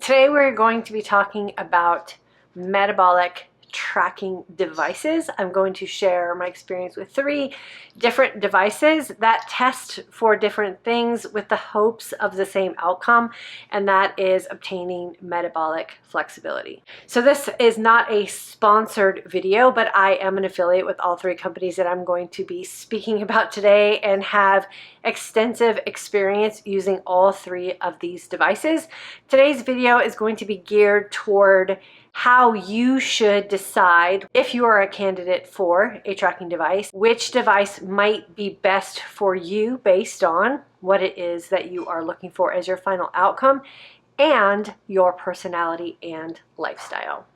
Today we're going to be talking about metabolic tracking devices. I'm going to share my experience with 3 different devices that test for different things with the hopes of the same outcome, and that is obtaining metabolic flexibility. So this is not a sponsored video, but I am an affiliate with all 3 companies that I'm going to be speaking about today and have extensive experience using all 3 of these devices. Today's video is going to be geared toward how you should decide if you are a candidate for a tracking device, which device might be best for you based on what it is that you are looking for as your final outcome and your personality and lifestyle.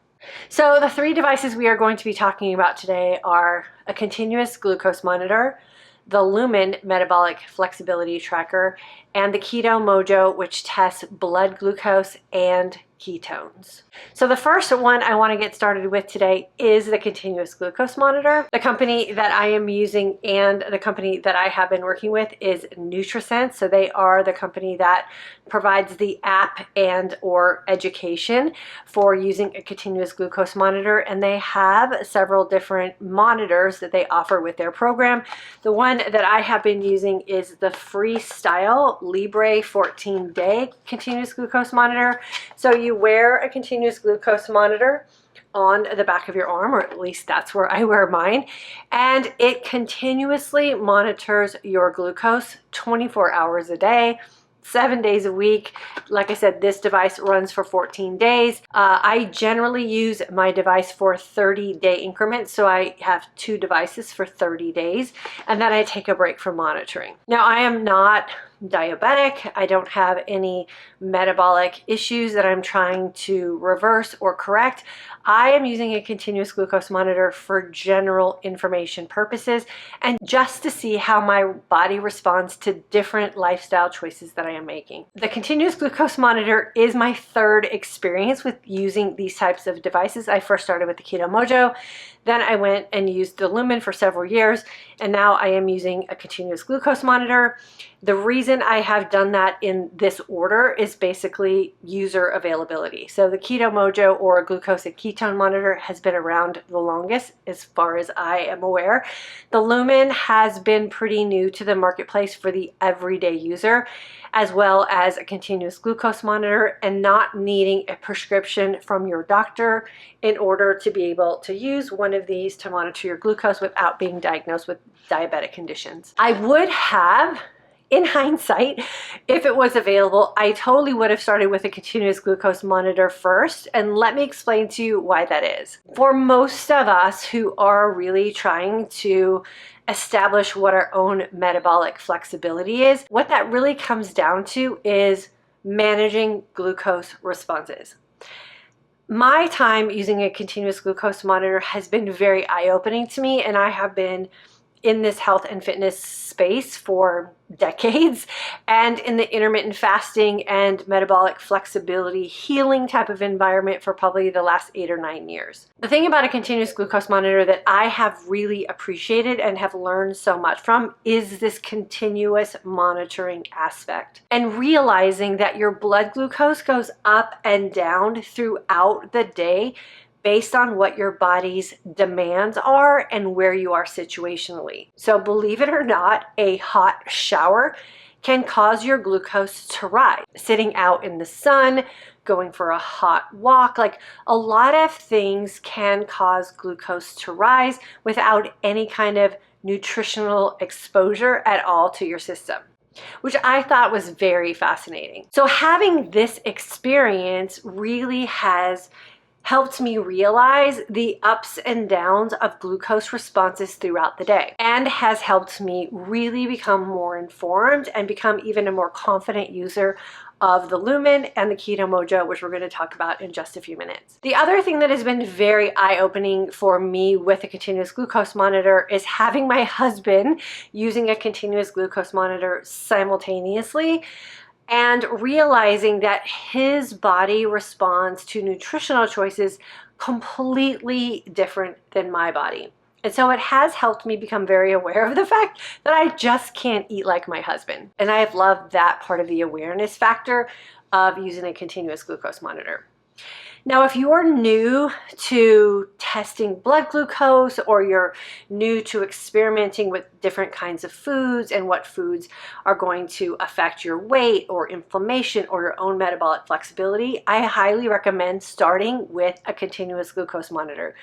So the 3 devices we are going to be talking about today are a continuous glucose monitor, the Lumen Metabolic Flexibility Tracker, and the Keto Mojo, which tests blood glucose and ketones. So the first one I want to get started with today is the continuous glucose monitor. The company that I am using and the company that I have been working with is Nutrisense. So they are the company that provides the app and or education for using a continuous glucose monitor, and they have several different monitors that they offer with their program. The one that I have been using is the FRÉ Style Libre 14-day continuous glucose monitor. So you wear a continuous glucose monitor on the back of your arm, or at least that's where I wear mine, and it continuously monitors your glucose 24 hours a day, 7 days a week. Like I said, this device runs for 14 days. I generally use my device for 30-day increments, so I have 2 devices for 30 days, and then I take a break from monitoring. Now, I am not diabetic. I don't have any metabolic issues that I'm trying to reverse or correct. I am using a continuous glucose monitor for general information purposes and just to see how my body responds to different lifestyle choices that I am making. The continuous glucose monitor is my 3rd experience with using these types of devices. I first started with the Keto Mojo, then I went and used the Lumen for several years, and now I am using a continuous glucose monitor. The reason I have done that in this order is basically user availability. So the Keto Mojo, or glucose and ketone monitor, has been around the longest as far as I am aware. The Lumen has been pretty new to the marketplace for the everyday user, as well as a continuous glucose monitor and not needing a prescription from your doctor in order to be able to use one of these to monitor your glucose without being diagnosed with diabetic conditions. I would have, in hindsight, if it was available, I totally would have started with a continuous glucose monitor first, and let me explain to you why that is. For most of us who are really trying to establish what our own metabolic flexibility is, what that really comes down to is managing glucose responses. My time using a continuous glucose monitor has been very eye-opening to me, and I have been in this health and fitness space for decades, and in the intermittent fasting and metabolic flexibility healing type of environment for probably the last 8 or 9 years. The thing about a continuous glucose monitor that I have really appreciated and have learned so much from is this continuous monitoring aspect, and realizing that your blood glucose goes up and down throughout the day based on what your body's demands are and where you are situationally. So believe it or not, a hot shower can cause your glucose to rise. Sitting out in the sun, going for a hot walk, like a lot of things can cause glucose to rise without any kind of nutritional exposure at all to your system, which I thought was very fascinating. So having this experience really has helped me realize the ups and downs of glucose responses throughout the day, and has helped me really become more informed and become even a more confident user of the Lumen and the Keto Mojo, which we're going to talk about in just a few minutes. The other thing that has been very eye-opening for me with a continuous glucose monitor is having my husband using a continuous glucose monitor simultaneously, and realizing that his body responds to nutritional choices completely different than my body. And so it has helped me become very aware of the fact that I just can't eat like my husband. And I have loved that part of the awareness factor of using a continuous glucose monitor. Now, if you're new to testing blood glucose, or you're new to experimenting with different kinds of foods and what foods are going to affect your weight or inflammation or your own metabolic flexibility, I highly recommend starting with a continuous glucose monitor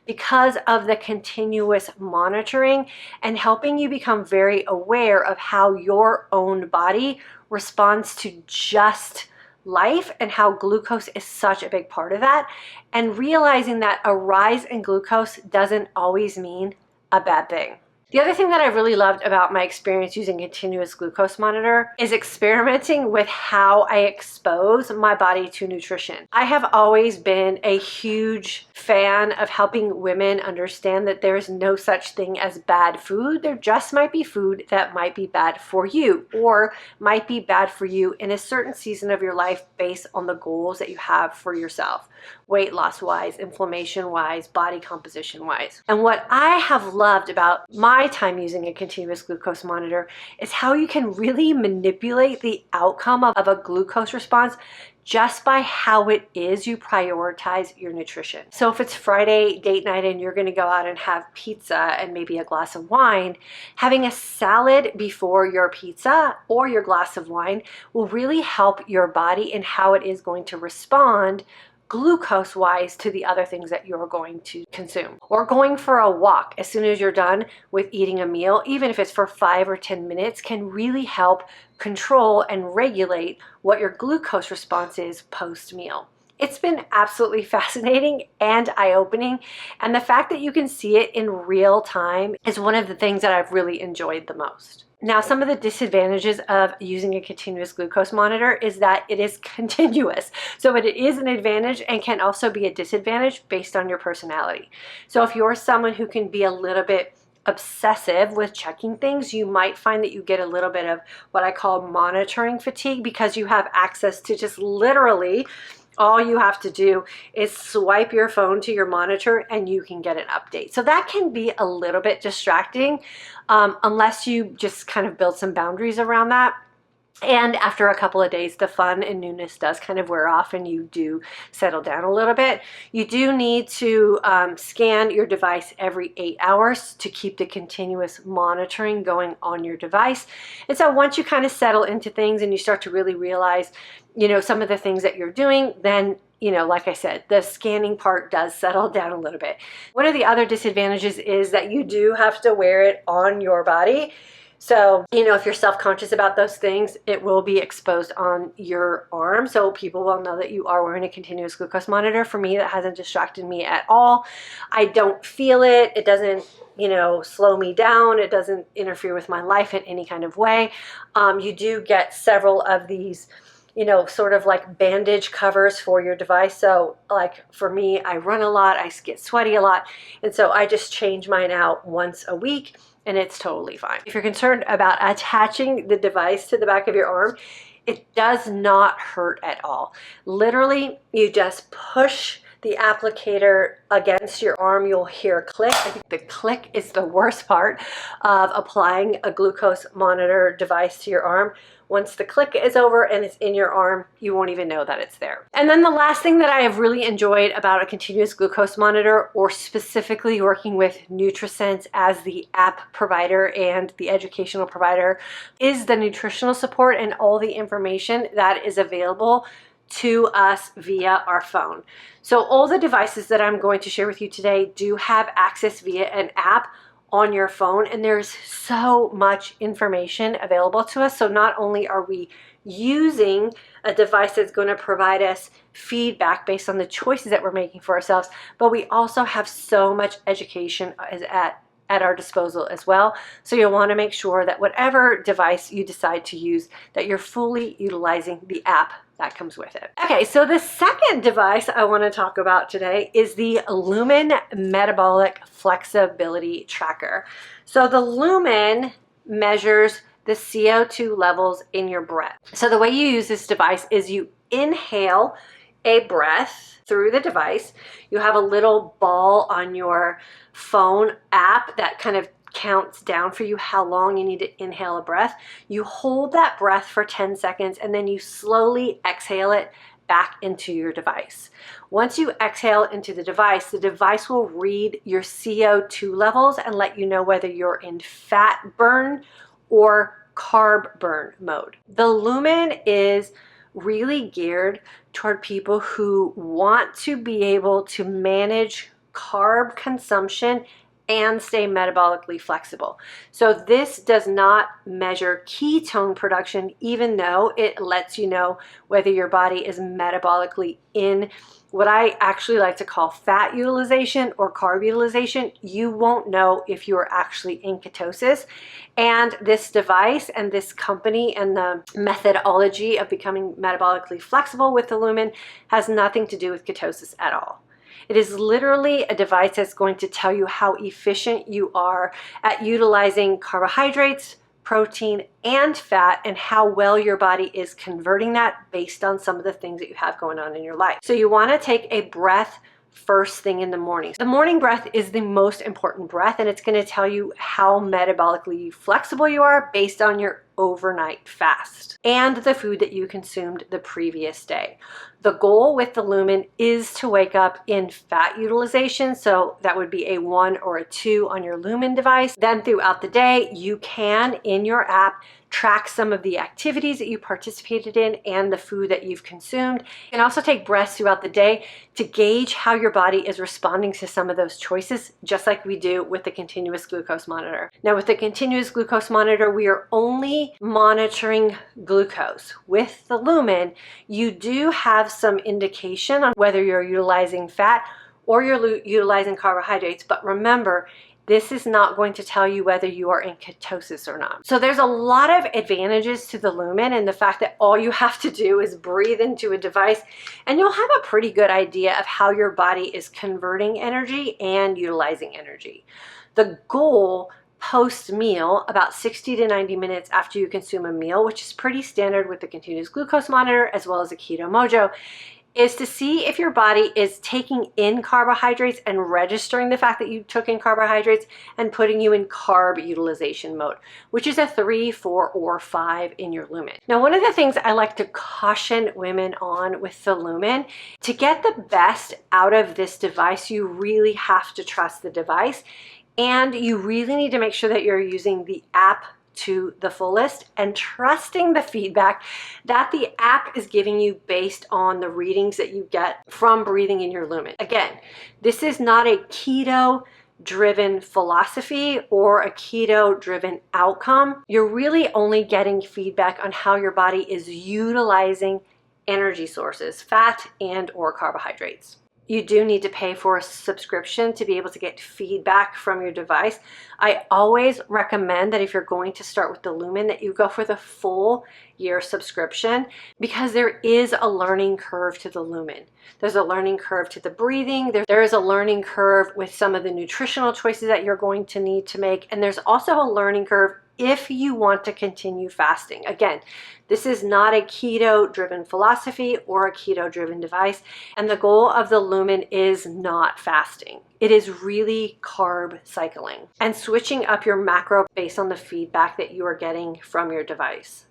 because of the continuous monitoring and helping you become very aware of how your own body responds to just life and how glucose is such a big part of that, and realizing that a rise in glucose doesn't always mean a bad thing. The other thing that I really loved about my experience using a continuous glucose monitor is experimenting with how I expose my body to nutrition. I have always been a huge fan of helping women understand that there is no such thing as bad food. There just might be food that might be bad for you, or might be bad for you in a certain season of your life based on the goals that you have for yourself, weight loss wise, inflammation wise, body composition wise. And what I have loved about my time using a continuous glucose monitor is how you can really manipulate the outcome of a glucose response just by how it is you prioritize your nutrition. So if it's Friday date night and you're going to go out and have pizza and maybe a glass of wine, having a salad before your pizza or your glass of wine will really help your body in how it is going to respond glucose wise to the other things that you're going to consume. Or going for a walk as soon as you're done with eating a meal, even if it's for 5 or 10 minutes, can really help control and regulate what your glucose response is post-meal. It's been absolutely fascinating and eye-opening, and the fact that you can see it in real time is one of the things that I've really enjoyed the most. Now, some of the disadvantages of using a continuous glucose monitor is that it is continuous. So it is an advantage and can also be a disadvantage based on your personality. So if you're someone who can be a little bit obsessive with checking things, you might find that you get a little bit of what I call monitoring fatigue, because you have access to just literally all you have to do is swipe your phone to your monitor and you can get an update. So that can be a little bit distracting unless you just kind of build some boundaries around that. And after a couple of days, the fun and newness does kind of wear off and you do settle down a little bit. You do need to scan your device every 8 hours to keep the continuous monitoring going on your device. And so once you kind of settle into things and you start to really realize, you know, some of the things that you're doing, then, you know, like I said, the scanning part does settle down a little bit. One of the other disadvantages is that you do have to wear it on your body. So, you know, if you're self-conscious about those things, it will be exposed on your arm. So people will know that you are wearing a continuous glucose monitor. For me, that hasn't distracted me at all. I don't feel it. It doesn't, you know, slow me down. It doesn't interfere with my life in any kind of way. You do get several of these, you know, sort of like bandage covers for your device. So like for me, I run a lot, I get sweaty a lot. And so I just change mine out once a week and it's totally fine. If you're concerned about attaching the device to the back of your arm, it does not hurt at all. Literally, you just push the applicator against your arm, you'll hear a click. I think the click is the worst part of applying a glucose monitor device to your arm. Once the click is over and it's in your arm, you won't even know that it's there. And then the last thing that I have really enjoyed about a continuous glucose monitor, or specifically working with Nutrisense as the app provider and the educational provider, is the nutritional support and all the information that is available to us via our phone. So all the devices that I'm going to share with you today do have access via an app on your phone, and there's so much information available to us. So not only are we using a device that's going to provide us feedback based on the choices that we're making for ourselves, but we also have so much education at our disposal as well. So you'll want to make sure that whatever device you decide to use, that you're fully utilizing the app that comes with it. Okay, so the second device I want to talk about today is the Lumen Metabolic Flexibility Tracker. So the Lumen measures the CO2 levels in your breath. So the way you use this device is you inhale a breath through the device. You have a little ball on your phone app that kind of counts down for you how long you need to inhale a breath. You hold that breath for 10 seconds and then you slowly exhale it back into your device. Once you exhale into the device will read your CO2 levels and let you know whether you're in fat burn or carb burn mode. The Lumen is really geared toward people who want to be able to manage carb consumption and stay metabolically flexible. So this does not measure ketone production, even though it lets you know whether your body is metabolically in what I actually like to call fat utilization or carb utilization. You won't know if you're actually in ketosis. And this device and this company and the methodology of becoming metabolically flexible with the Lumen has nothing to do with ketosis at all. It is literally a device that's going to tell you how efficient you are at utilizing carbohydrates, protein, and fat, and how well your body is converting that based on some of the things that you have going on in your life. So you want to take a breath first thing in the morning. The morning breath is the most important breath, and it's going to tell you how metabolically flexible you are based on your overnight fast and the food that you consumed the previous day. The goal with the Lumen is to wake up in fat utilization, so that would be a 1 or a 2 on your Lumen device. Then throughout the day, you can, in your app, track some of the activities that you participated in and the food that you've consumed. You can also take breaths throughout the day to gauge how your body is responding to some of those choices, just like we do with the continuous glucose monitor. Now, with the continuous glucose monitor, we are only monitoring glucose. With the Lumen, you do have some indication on whether you're utilizing fat or you're utilizing carbohydrates, but remember, this is not going to tell you whether you are in ketosis or not. So there's a lot of advantages to the Lumen and the fact that all you have to do is breathe into a device and you'll have a pretty good idea of how your body is converting energy and utilizing energy. The goal post-meal, about 60 to 90 minutes after you consume a meal, which is pretty standard with the continuous glucose monitor as well as the Keto Mojo, is to see if your body is taking in carbohydrates and registering the fact that you took in carbohydrates and putting you in carb utilization mode, which is a 3, 4, or 5 in your Lumen. Now, one of the things I like to caution women on with the Lumen, to get the best out of this device, you really have to trust the device, and you really need to make sure that you're using the app to the fullest and trusting the feedback that the app is giving you based on the readings that you get from breathing in your Lumen. Again, this is not a keto driven philosophy or a keto driven outcome. You're really only getting feedback on how your body is utilizing energy sources, fat and or carbohydrates. You do need to pay for a subscription to be able to get feedback from your device. I always recommend that if you're going to start with the Lumen, that you go for the full year subscription, because there is a learning curve to the Lumen. There's a learning curve to the breathing. There is a learning curve with some of the nutritional choices that you're going to need to make. And there's also a learning curve if you want to continue fasting. Again, this is not a keto-driven philosophy or a keto-driven device, and the goal of the Lumen is not fasting. It is really carb cycling and switching up your macro based on the feedback that you are getting from your device.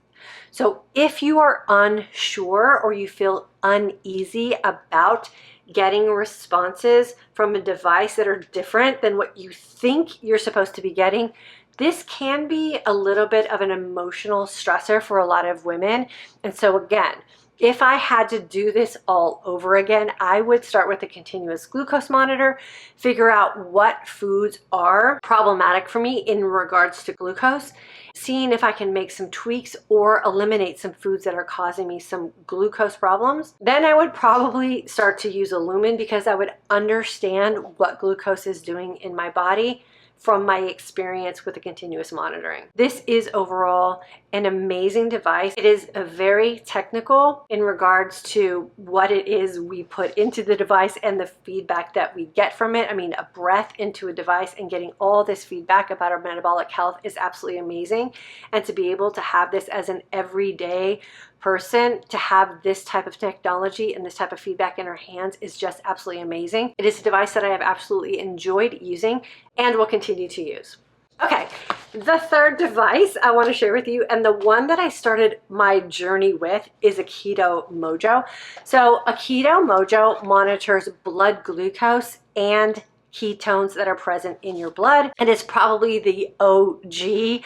So if you are unsure or you feel uneasy about getting responses from a device that are different than what you think you're supposed to be getting, this can be a little bit of an emotional stressor for a lot of women. And so again, if I had to do this all over again, I would start with the continuous glucose monitor, figure out what foods are problematic for me in regards to glucose, seeing if I can make some tweaks or eliminate some foods that are causing me some glucose problems. Then I would probably start to use a Lumen, because I would understand what glucose is doing in my body from my experience with the continuous monitoring. This is overall an amazing device. It is a very technical in regards to what it is we put into the device and the feedback that we get from it. I mean, a breath into a device and getting all this feedback about our metabolic health is absolutely amazing. And to be able to have this as an everyday person, to have this type of technology and this type of feedback in our hands is just absolutely amazing. It is a device that I have absolutely enjoyed using and will continue to use. Okay, the third device I want to share with you, and the one that I started my journey with, is a Keto Mojo. So a Keto Mojo monitors blood glucose and ketones that are present in your blood, and it's probably the OG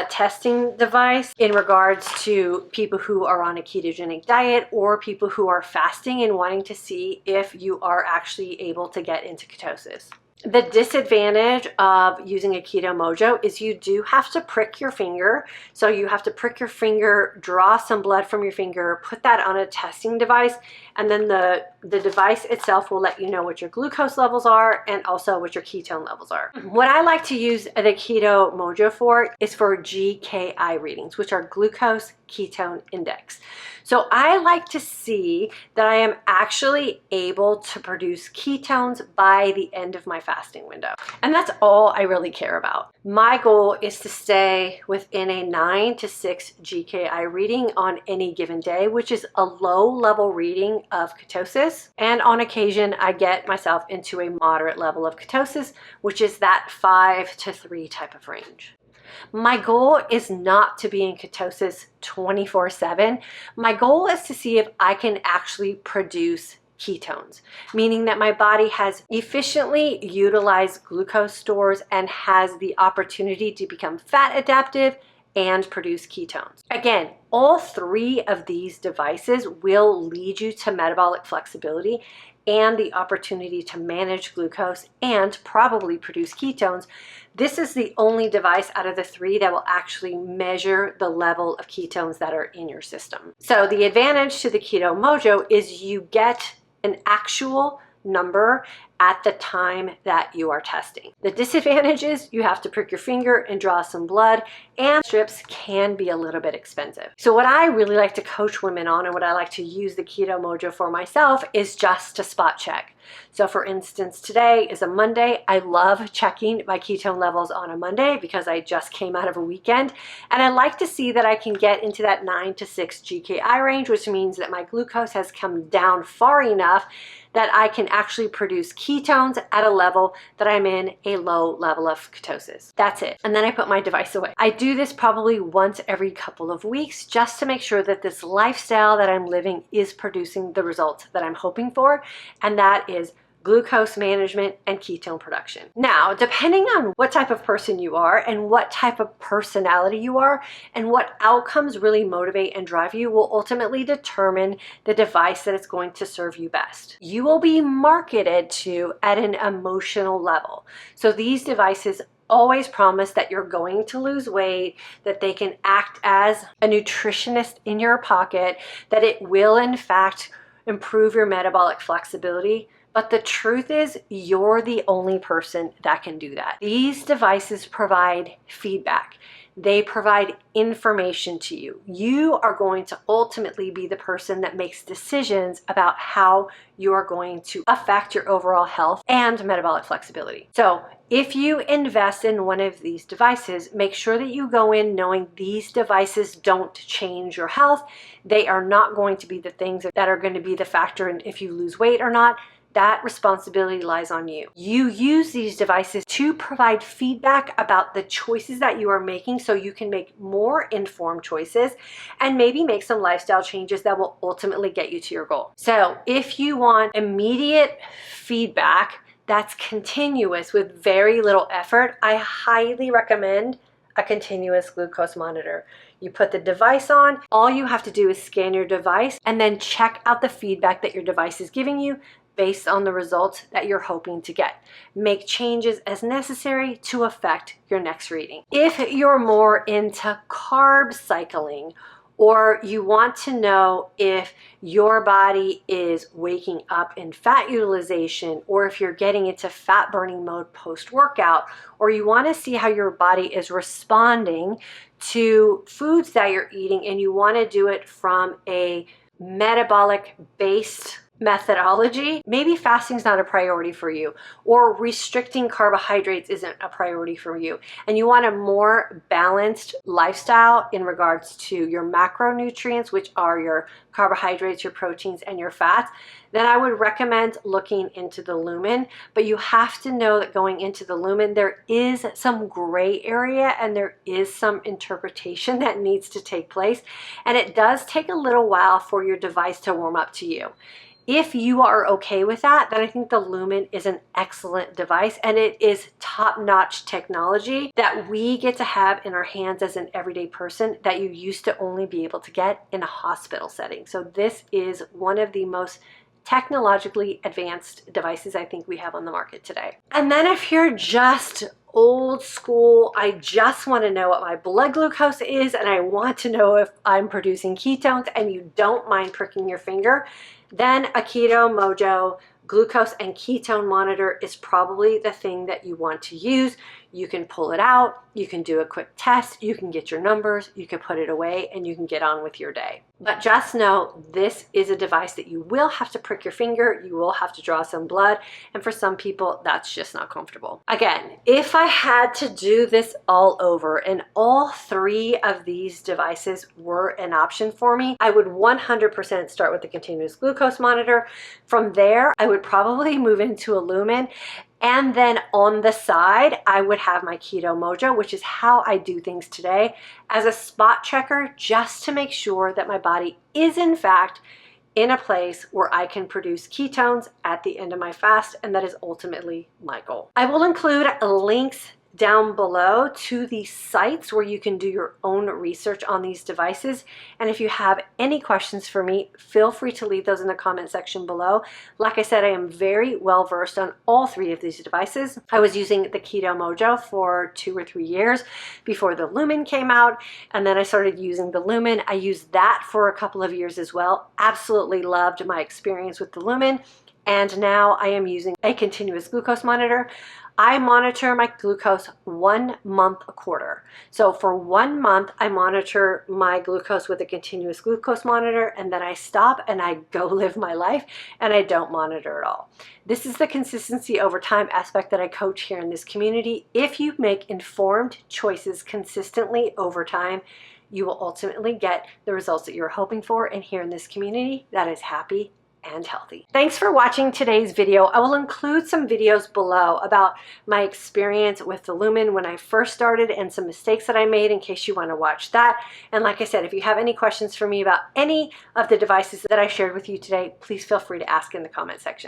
testing device in regards to people who are on a ketogenic diet or people who are fasting and wanting to see if you are actually able to get into ketosis. The disadvantage of using a Keto Mojo is you do have to prick your finger. So you have to prick your finger, draw some blood from your finger, put that on a testing device, and then the device itself will let you know what your glucose levels are and also what your ketone levels are. What I like to use the Keto Mojo for is for GKI readings, which are glucose ketone index. So I like to see that I am actually able to produce ketones by the end of my fasting window. And that's all I really care about. My goal is to stay within a 9 to 6 GKI reading on any given day, which is a low level reading of ketosis. And on occasion, I get myself into a moderate level of ketosis, which is that 5 to 3 type of range. My goal is not to be in ketosis 24/7. My goal is to see if I can actually produce ketones, meaning that my body has efficiently utilized glucose stores and has the opportunity to become fat adaptive and produce ketones. Again, all three of these devices will lead you to metabolic flexibility and the opportunity to manage glucose and probably produce ketones. This is the only device out of the three that will actually measure the level of ketones that are in your system. So the advantage to the Keto Mojo is you get an actual number at the time that you are testing. The disadvantage is you have to prick your finger and draw some blood, and strips can be a little bit expensive. So what I really like to coach women on, and what I like to use the Keto Mojo for myself, is just to spot check. So for instance, today is a Monday. I love checking my ketone levels on a Monday because I just came out of a weekend, and I like to see that I can get into that 9 to 6 GKI range, which means that my glucose has come down far enough that I can actually produce ketones at a level that I'm in a low level of ketosis. That's it. And then I put my device away. I do this probably once every couple of weeks just to make sure that this lifestyle that I'm living is producing the results that I'm hoping for, and that is glucose management and ketone production. Now, depending on what type of person you are and what type of personality you are and what outcomes really motivate and drive you will ultimately determine the device that is going to serve you best. You will be marketed to at an emotional level. So these devices always promise that you're going to lose weight, that they can act as a nutritionist in your pocket, that it will in fact improve your metabolic flexibility. But the truth is, you're the only person that can do that. These devices provide feedback. They provide information to you. You are going to ultimately be the person that makes decisions about how you are going to affect your overall health and metabolic flexibility. So if you invest in one of these devices, make sure that you go in knowing these devices don't change your health. They are not going to be the things that are going to be the factor in if you lose weight or not. That responsibility lies on you. You use these devices to provide feedback about the choices that you are making so you can make more informed choices and maybe make some lifestyle changes that will ultimately get you to your goal. So if you want immediate feedback that's continuous with very little effort, I highly recommend a continuous glucose monitor. You put the device on, all you have to do is scan your device and then check out the feedback that your device is giving you based on the results that you're hoping to get. Make changes as necessary to affect your next reading. If you're more into carb cycling, or you want to know if your body is waking up in fat utilization, or if you're getting into fat burning mode post-workout, or you want to see how your body is responding to foods that you're eating and you want to do it from a metabolic based methodology, maybe fasting's not a priority for you, or restricting carbohydrates isn't a priority for you, and you want a more balanced lifestyle in regards to your macronutrients, which are your carbohydrates, your proteins, and your fats, then I would recommend looking into the Lumen. But you have to know that going into the Lumen, there is some gray area and there is some interpretation that needs to take place. And it does take a little while for your device to warm up to you. If you are okay with that, then I think the Lumen is an excellent device, and it is top-notch technology that we get to have in our hands as an everyday person that you used to only be able to get in a hospital setting. So this is one of the most technologically advanced devices I think we have on the market today. And then if you're just old school, I just want to know what my blood glucose is and I want to know if I'm producing ketones, and you don't mind pricking your finger, then a Keto Mojo glucose and ketone monitor is probably the thing that you want to use. You can pull it out, you can do a quick test, you can get your numbers, you can put it away, and you can get on with your day. But just know this is a device that you will have to prick your finger, you will have to draw some blood, and for some people that's just not comfortable. Again, if I had to do this all over and all three of these devices were an option for me, I would 100% start with the continuous glucose monitor. From there, I would probably move into a Lumen. And then on the side, I would have my Keto Mojo, which is how I do things today, as a spot checker, just to make sure that my body is in fact in a place where I can produce ketones at the end of my fast, and that is ultimately my goal. I will include links down below to the sites where you can do your own research on these devices. And if you have any questions for me, feel free to leave those in the comment section below. Like I said, I am very well versed on all three of these devices. I was using the Keto Mojo for 2 or 3 years before the Lumen came out, and then I started using the Lumen. I used that for a couple of years as well. Absolutely loved my experience with the Lumen, and now I am using a continuous glucose monitor. I monitor my glucose 1 month a quarter. So for 1 month, I monitor my glucose with a continuous glucose monitor, and then I stop and I go live my life and I don't monitor at all. This is the consistency over time aspect that I coach here in this community. If you make informed choices consistently over time, you will ultimately get the results that you're hoping for, and here in this community that is happy and healthy. Thanks for watching today's video. I will include some videos below about my experience with the Lumen when I first started and some mistakes that I made in case you want to watch that. And like I said, if you have any questions for me about any of the devices that I shared with you today, please feel free to ask in the comment section.